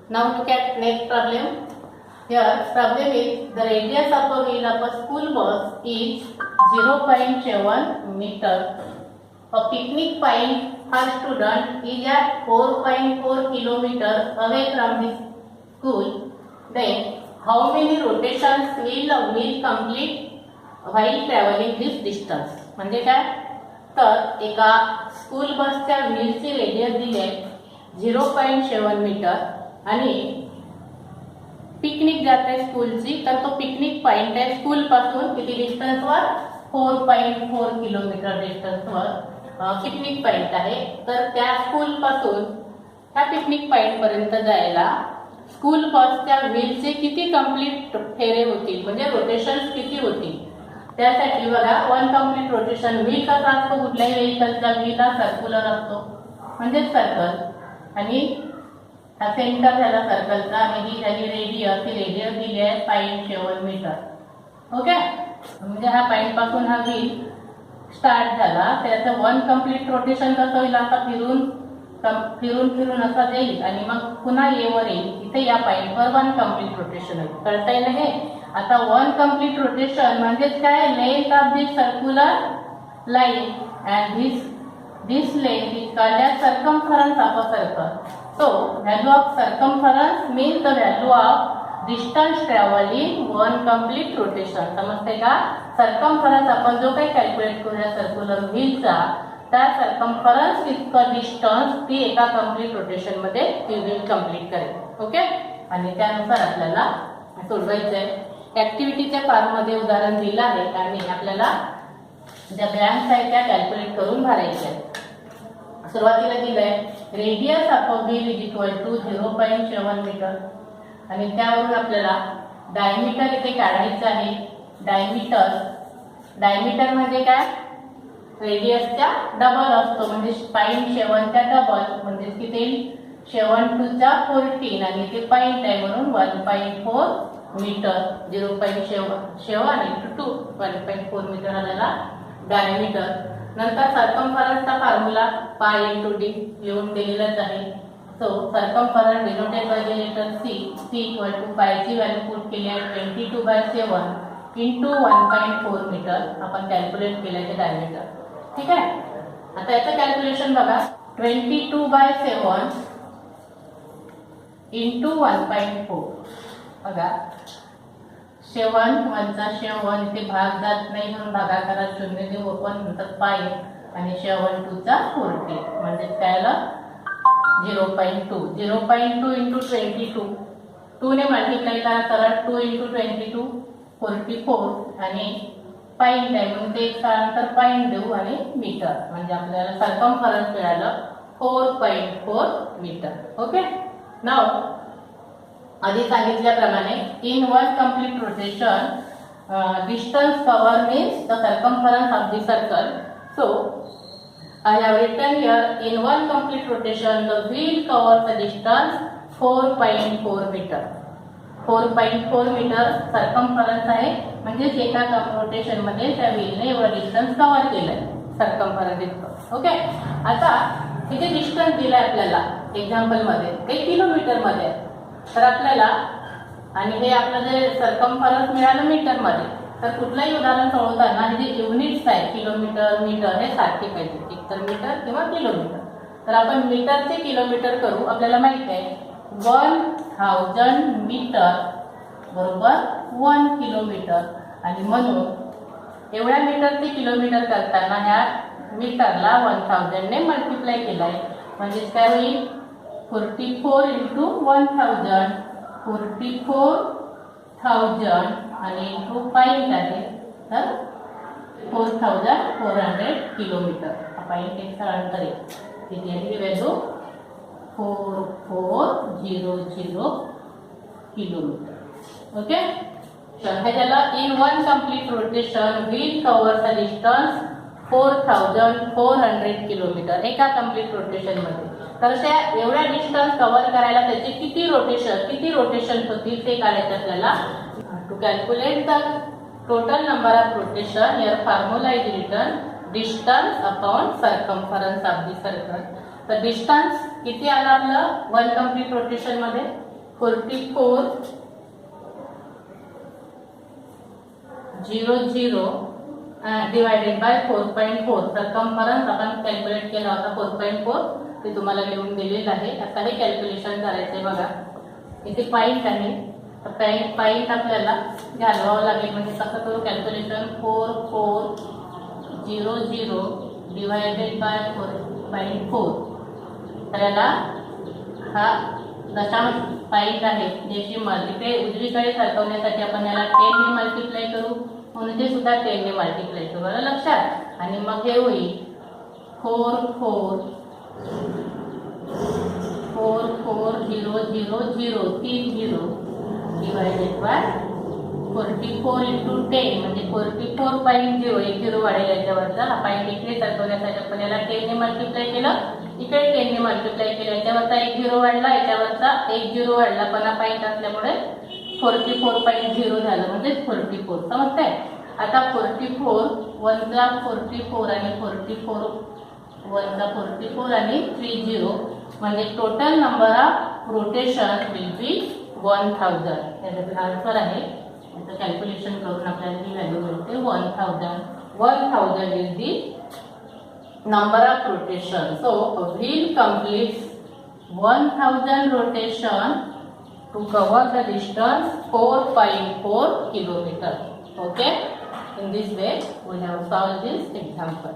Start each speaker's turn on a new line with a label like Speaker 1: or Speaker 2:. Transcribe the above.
Speaker 1: Now look at next problem. Here problem is the radius of a wheel of a school bus is 0.7 meter. A picnic point for student is at 4.4 kilometers away from his school. Then how many rotations will a wheel complete while traveling this distance? म्हणजे काय तर एका school बसच्या व्हीलची radius दिली आहे 0.7 metre आणि picnic जाते स्कूलची तर तो पिकनिक पॉइंट आहे स्कूल पासून किती डिस्टन्सवर 4.4 किलोमीटर डिस्टन्सवर पिकनिक पॉइंट आहे. तर त्या स्कूल पासून त्या पिकनिक पॉइंट पर्यंत जायला स्कूल बसच्या व्हीलचे किती कंप्लीट फेरे होतील म्हणजे रोटेशन्स किती होतील त्यासाठी बघा वन कंप्लीट रोटेशन व्हील कसा असतो कुठल्याही व्हेकलचा व्हील हा सर्क्युलर असतो म्हणजे सर्कल आणि हा सेंटर झाला सर्कलचा आणि ही झाली रेडियस दिली आहे 0.7 मीटर. ओके म्हणजे हा पॉइंट पासून हा व्हील स्टार्ट झाला त्याचं वन कंप्लीट रोटेशन कसं होईल आता फिरून असा जाईल आणि मग पुन्हा येवर येईल इथे या पॉइंटवर वन कंप्लीट रोटेशन होईल. कळता येईल हे. आता वन कंप्लीट रोटेशन म्हणजेच काय length of this circular line and this length is called as circumference of a circle. So value of circumference means the value of distance traveled in one complete rotation. समजते का circumference आपण जो काही calculate करूया circular व्हीलचा त्या circumference इतकं distance ती एका कंप्लीट रोटेशन मध्ये ती व्हील कंप्लीट करेल. ओके आणि त्यानुसार आपल्याला सोडवायचं आहे. ऍक्टिव्हिटीच्या फॉर्म मध्ये उदाहरण दिलं आहे आणि आपल्याला ज्या ब्लँक्स आहेत त्या कॅल्क्युलेट करून भरायच्या आहेत. सुरुवातीला दिलंय radius of a wheel is equal to 0.7 metre आणि त्यावरून आपल्याला डायमीटर इथे काढायचं आहे. डायमीटर म्हणजे काय रेडियसच्या डबल असतो म्हणजे 0.7 चा डबल म्हणजे किती 7 टू चा 14 आणि ते पॉइंट आहे म्हणून 1.4 मीटर 0.7 इंटू 2 1.4 मीटर आलेला डायमीटर. नंतर सर्कमफरन्सचा फॉर्म्युला पाय इंटू डी लिहून दिलेलाच आहे. So circumference denoted by the letter C equal to पायची व्हॅल्यू पुट केली आहे 22/7 इंटू 1.4 मीटर आपण कॅल्क्युलेट केलं ते डायमीटर. ठीक आहे. आता याचं कॅल्क्युलेशन बघा 22/7 इंटू 1.4 बघा 7 1चा 7 इथे भाग जात नाही म्हणून भागाकारात शून्य देऊ आपण नंतर पाय आणि 7 2 चा 40 म्हणजे काय आलं 0.2 इंटू 22 2 ने मल्टिप्लाय करा सरळ 2 इंटू 22 44 आणि पॉइंट आहे म्हणून ते एक नंतर पॉइंट देऊ आणि मीटर म्हणजे आपल्याला सर्कमफरन्स मिळालं 4.4 मीटर. ओके नाउ आधी सांगितल्याप्रमाणे in one complete rotation distance cover means the circumference of the circle. So I have written here in one complete rotation the wheel covers the distance 4.4 metre. 4.4 metre circumference आहे म्हणजे एका rotation मध्ये त्या व्हीलने एवढं distance cover केलंय circumference इतकं. Okay आता किती डिस्टन्स दिलाय आपल्याला एक्झाम्पल मध्ये ते किलोमीटर मध्ये तर आपल्याला आणि हे आपलं जे सर्कमफरन्स मिळालं मीटर मध्ये तर कुठलंही उदाहरण सोडवताना हे जे युनिट्स आहे किलोमीटर मीटर हे सारखे पाहिजे एक तर मीटर किंवा किलोमीटर. तर आपण मीटर ते किलोमीटर करू. आपल्याला माहित आहे 1000 मीटर बरोबर 1 किलोमीटर आणि म्हणून एवढ्या मीटर ते किलोमीटर करताना ह्या मीटरला 1000 ने मल्टिप्लाय केलाय म्हणजे काय होईल 44 इंटू 1000 44,000 आणि इंटू पॉइंट आहे तर 4400 किलोमीटर. हा पॉइंट एक स्थळांतर आहे तिथे आहे व्हॅल्यू 4400 किलोमीटर. ओके ह्याला in one complete rotation wheel covers the distance 4400 kilometre एका कंप्लीट रोटेशन मध्ये. तर त्या एवढ्या डिस्टन्स कव्हर करायला त्याचे किती रोटेशन होतील ते काढायचं आपल्याला. To calculate the total number of rotation here formula is written distance upon circumference of the circle. तर डिस्टन्स किती आलं आपलं वन कंप्लीट रोटेशन मध्ये 4400 डिवायडेड बाय 4.4. सर्कम्फरन्स आपण कॅल्क्युलेट केला होता 4.4, ते तुम्हाला लिहून दिलेलं आहे. आता हे कॅल्क्युलेशन करायचंय बघा. इथे पॉईंट आहे, तर पॉईंट आपल्याला घालवावं लागेल. म्हणजे कसं करू कॅल्क्युलेशन? 4400 divided by 4.4. तर याला हा दशांश पॉईंट आहे ज्याची मल्टिप्लाय उजवीकडे सरकवण्यासाठी आपण याला 10 ने मल्टिप्लाय करू, म्हणून ते सुद्धा 10 ने मल्टिप्लाय करू. बरं लक्षात? आणि मग हे होईल 440030 डिवायडेड बाय 44 इंटू 10 म्हणजे 44.0. एक झिरो वाढेल याच्यावरचा. हा पॉईंट इकडे सरकवण्यासाठी आपण याला 10 ने मल्टिप्लाय केलं, इकडे 10 ने मल्टिप्लाय केलं. याच्यावरचा एक झिरो वाढला, याच्यावरचा एक झिरो वाढला, पण हा पॉईंट असल्यामुळे 44.0 झालं, म्हणजे 44. समजतंय? आता 44 वनचा 44 आणि 44 वनचा 44 आणि 30 म्हणजे total number of rotation will be 1000. याचा आन्सर आहे. याचं कॅल्क्युलेशन करून आपल्याला ही व्हॅल्यू मिळते 1000. 1000 is the number of rotation. So a wheel completes 1000 rotation to cover the distance 4.4 kilometers. Okay, in this way we have solved this example.